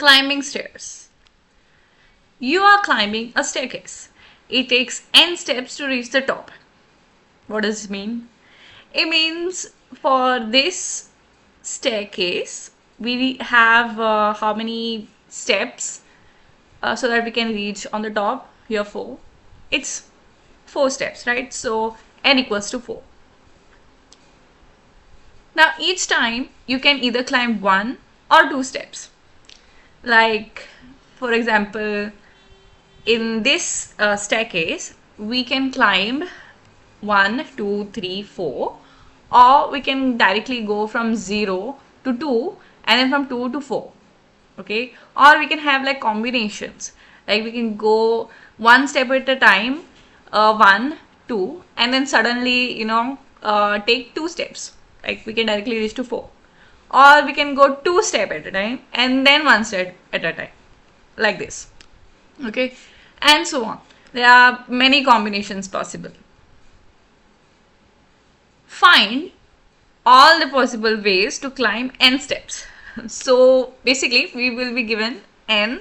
Climbing stairs. You are climbing a staircase. It takes n steps to reach the top. What does it mean? It means for this staircase, we have how many steps so that we can reach on the top? Here 4. It's 4 steps, right? So n equals to 4. Now each time you can either climb 1 or 2 steps. Like for example, in this staircase, we can climb 1, 2, 3, 4, or we can directly go from 0 to 2 and then from 2 to 4. Okay, or we can have like combinations, like we can go 1 step at a time, 1, 2, and then suddenly take 2 steps, like we can directly reach to 4, or we can go 2 steps at a time and then 1 step at a time, like this. Okay, and so on. There are many combinations possible. Find all the possible ways to climb n steps. So basically we will be given n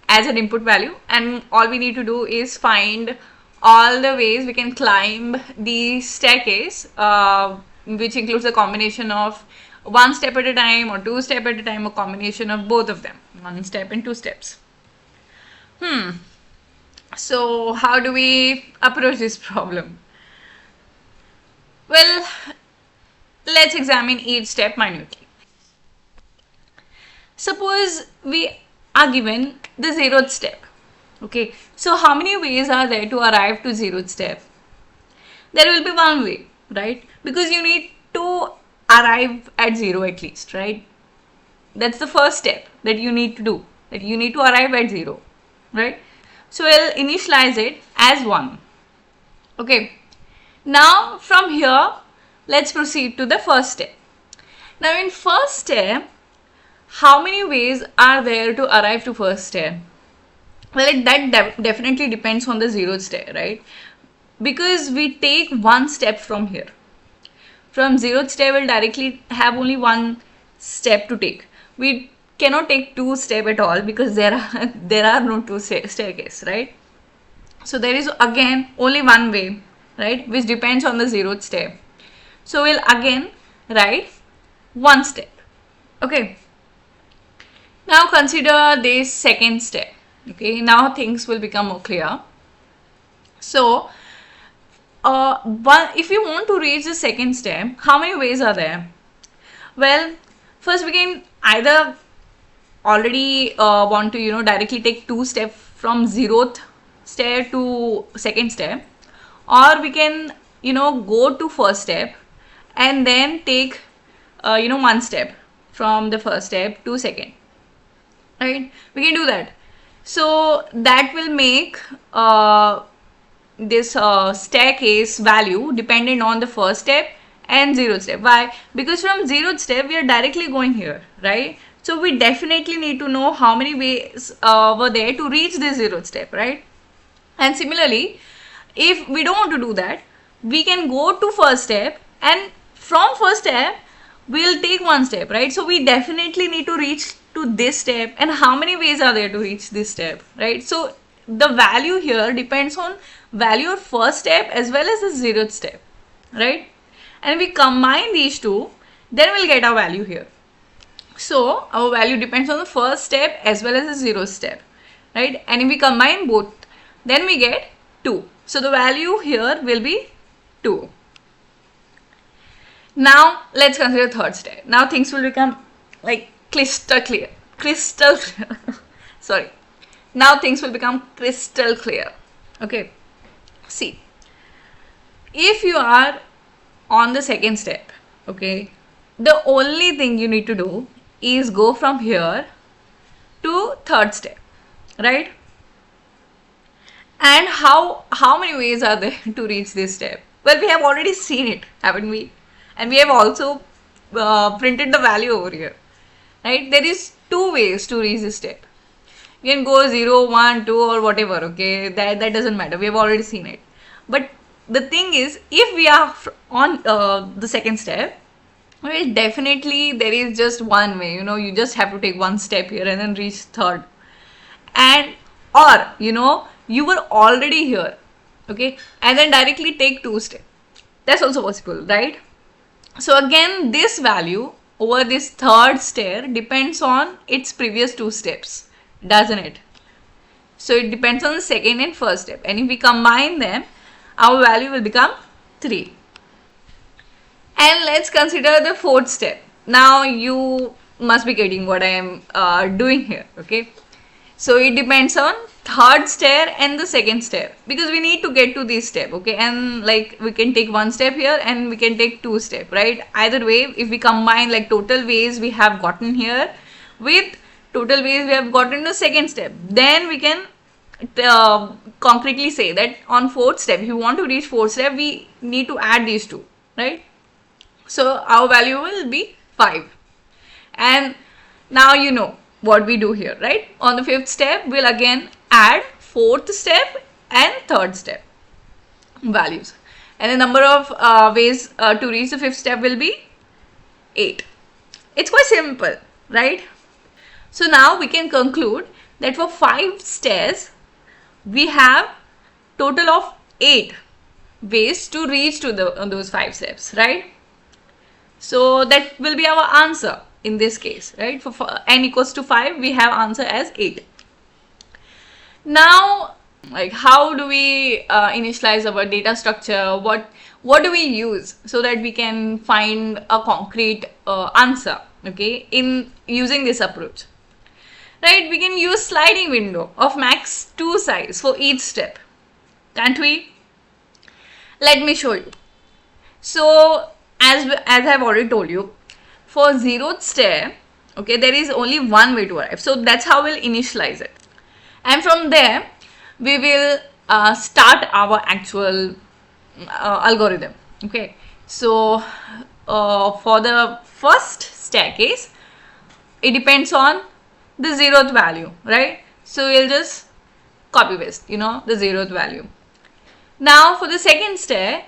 as an input value, and all we need to do is find all the ways we can climb the staircase, which includes a combination of 1 step at a time or 2 steps at a time, or combination of both of them, 1 step and 2 steps. So how do we approach this problem? Well, let's examine each step minutely. Suppose we are given the 0th step. Okay, so how many ways are there to arrive to 0th step? There will be one way, right? Because you need to arrive at 0 at least, right? That's the first step that you need to do, that you need to arrive at 0, right? So we'll initialize it as 1. Okay, now from here, let's proceed to the first step. Now in first step, how many ways are there to arrive to first step? Well, that definitely depends on the 0th step, right? Because we take 1 step from here. From 0th step, we'll directly have only 1 step to take. We cannot take 2 steps at all because there are no 2 staircases, right? So there is again only one way, right, which depends on the 0th step. So we'll again write 1 step. Okay, now consider this second step. Okay, now things will become more clear. So if you want to reach the second step, how many ways are there? Well, first we can either already want to directly take 2 steps from 0th step to second step, or we can go to first step and then take 1 step from the first step to second, right? We can do that. So that will make this staircase value dependent on the first step and 0th step. Why? Because from 0th step we are directly going here, right? So we definitely need to know how many ways were there to reach this 0th step, right? And similarly, if we don't want to do that, we can go to first step, and from first step we'll take 1 step, right? So we definitely need to reach to this step, and how many ways are there to reach this step, right? So the value here depends on value of first step as well as the 0th step, right? And we combine these two, then we'll get our value here. So our value depends on the first step as well as the 0th step, right? And if we combine both, then we get 2. So the value here will be 2. Now let's consider third step. Now things will become like crystal clear. Sorry. Now things will become crystal clear. Okay. See, if you are on the second step, okay, the only thing you need to do is go from here to third step, right? And how many ways are there to reach this step? Well, we have already seen it, haven't we? And we have also printed the value over here, right? There is 2 ways to reach this step. You can go 0, 1, 2 or whatever, okay? That doesn't matter. We have already seen it. But the thing is, if we are on the second step, Well, definitely there is just one way, you just have to take one step here and then reach third. And or you were already here, okay, and then directly take two steps. That's also possible, right? So again, this value over this third stair depends on its previous two steps, doesn't it? So it depends on the second and first step, and if we combine them, our value will become 3. And let's consider the fourth step. Now you must be getting what I am doing here, okay? So it depends on third stair and the second stair, because we need to get to this step, okay? And like we can take one step here and we can take two step, right? Either way, if we combine like total ways we have gotten here with total ways we have gotten to second step, then we can concretely say that on fourth step, if you want to reach fourth step, we need to add these two, right? So our value will be 5. And now you know what we do here, right? On the fifth step, we'll again add fourth step and third step values. And the number of ways to reach the fifth step will be 8. It's quite simple, right? So now we can conclude that for 5 stairs, we have total of 8 ways to reach to those 5 steps, right? So that will be our answer in this case, right? For n equals to 5, we have answer as 8. Now, like how do we initialize our data structure? What do we use so that we can find a concrete answer, okay, in using this approach? Right, we can use sliding window of max 2 size for each step, can't we? Let me show you. So as I've already told you, for 0th stair, okay, there is only one way to arrive. So that's how we'll initialize it. And from there, we will start our actual algorithm, okay. So for the first staircase, it depends on the 0th value, right? So we'll just copy paste, the 0th value. Now for the second stair,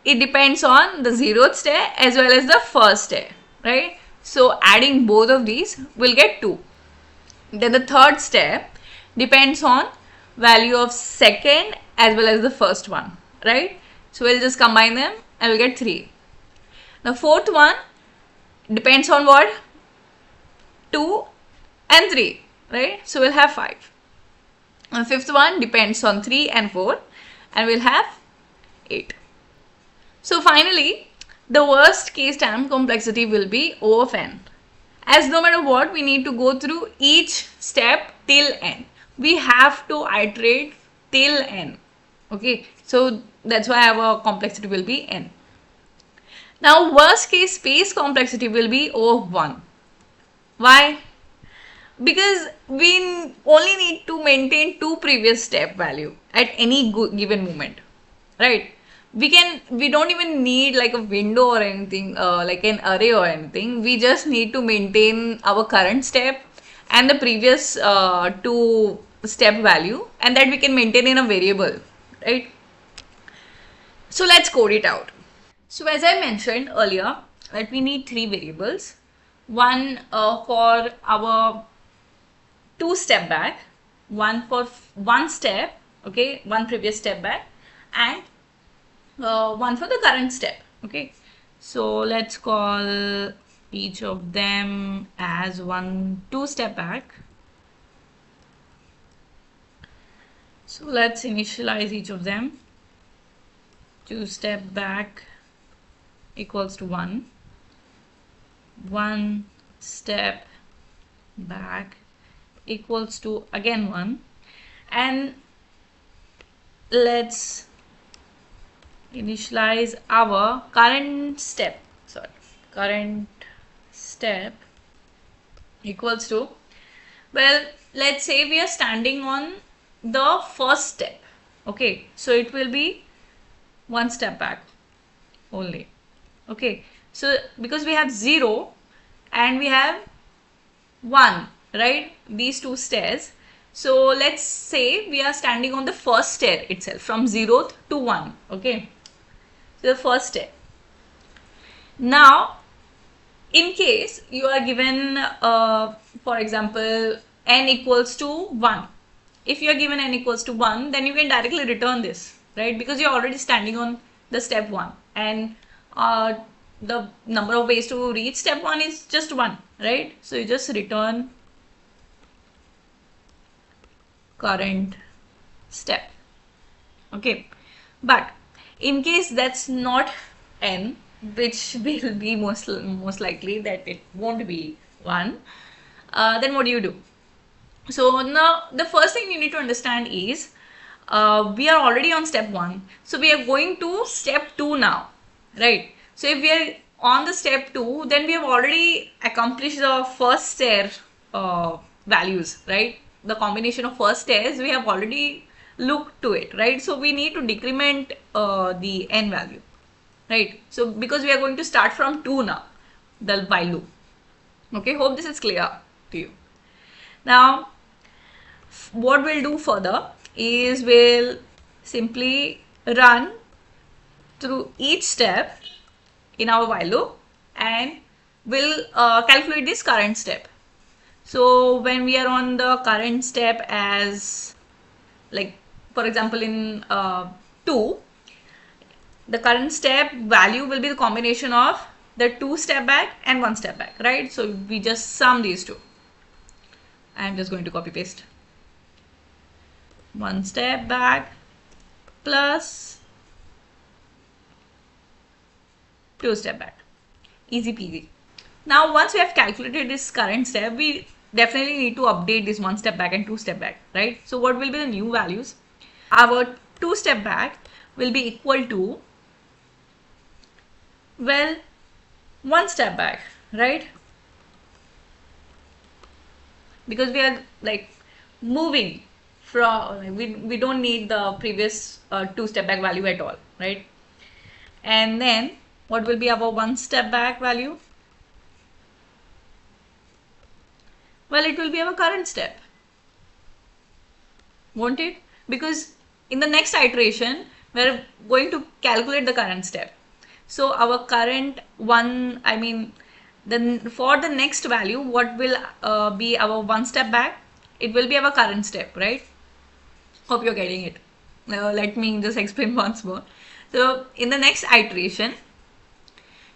it depends on the 0th stair as well as the first stair, right? So adding both of these, we'll get 2. Then the third stair depends on value of second as well as the first one, right? So we'll just combine them and we'll get 3. The fourth one depends on what? 2 and 3, right? So we'll have 5. And the fifth one depends on 3 and 4, and we'll have 8. So finally, the worst case time complexity will be O of n. As no matter what, we need to go through each step till n. We have to iterate till n. Okay, so that's why our complexity will be n. Now, worst case space complexity will be O of 1. Why? Because we only need to maintain 2 previous step value at any given moment, right? We don't even need like a window or anything, like an array or anything. We just need to maintain our current step and the previous 2 step value, and that we can maintain in a variable, right? So let's code it out. So as I mentioned earlier, that we need 3 variables. One for our 2 step back, one for 1 step, okay, 1 previous step back, and one for the current step, okay. So let's call each of them as 2 step back. So let's initialize each of them. 2 step back equals to 1. 1 step back equals to again 1. And let's initialize our current step. Current step equals to, well, let's say we are standing on the first step, okay. So it will be 1 step back only, okay. So because we have 0 and we have 1, right, these 2 stairs. So let's say we are standing on the first stair itself from 0th to 1, okay. So the first stair. Now in case you are given, for example, n equals to 1. If you are given n equals to 1, then you can directly return this, right? Because you're already standing on the step 1, and the number of ways to reach step 1 is just 1, right? So you just return current step. Okay, but in case that's not n, which will be most likely that it won't be 1, then what do you do? So now the first thing you need to understand is we are already on step 1, so we are going to step 2 now, right? So if we are on the step 2, then we have already accomplished the first stair values, right? The combination of first stairs, we have already looked to it, right? So we need to decrement the n value, right? So because we are going to start from 2 now, the while loop. Okay, hope this is clear to you. Now what we'll do further is we'll simply run through each step in our while loop, and we'll calculate this current step. So when we are on the current step, as like for example in 2, the current step value will be the combination of the 2 step back and 1 step back, right? So we just sum these two. I'm just going to copy paste. 1 step back plus 2 step back. Easy peasy. Now once we have calculated this current step, we definitely need to update this 1 step back and 2 step back, right? So what will be the new values? Our 2 step back will be equal to, well, 1 step back, right? Because we are like moving from, we don't need the previous 2 step back value at all, right? And then what will be our 1 step back value? Well, it will be our current step, won't it? Because in the next iteration, we're going to calculate the current step. So our current one, I mean, then for the next value, what will be our 1 step back? It will be our current step, right? Hope you're getting it. Let me just explain once more. So in the next iteration,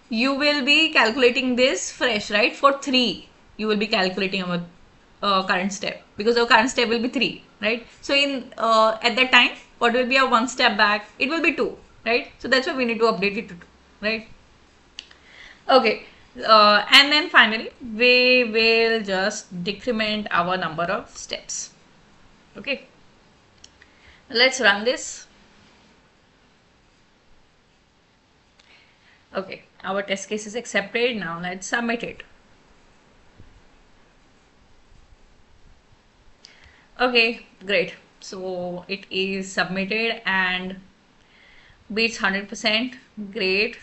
you will be calculating this fresh, right? For 3, you will be calculating our current step, because our current step will be 3, right? So in at that time, what will be our 1 step back? It will be 2, right? So that's why we need to update it to 2, right? Okay, and then finally we will just decrement our number of steps. Okay, let's run this. Okay, our test case is accepted. Now let's submit it. Okay, great. So it is submitted and beats 100%. Great.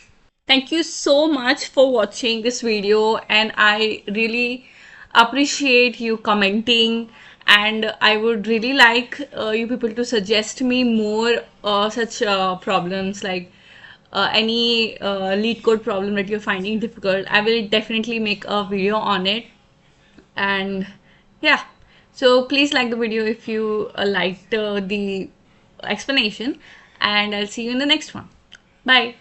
Thank you so much for watching this video, and I really appreciate you commenting, and I would really like you people to suggest me more such problems, like any LeetCode problem that you're finding difficult. I will definitely make a video on it. And yeah, so please like the video if you liked the explanation, and I'll see you in the next one. Bye.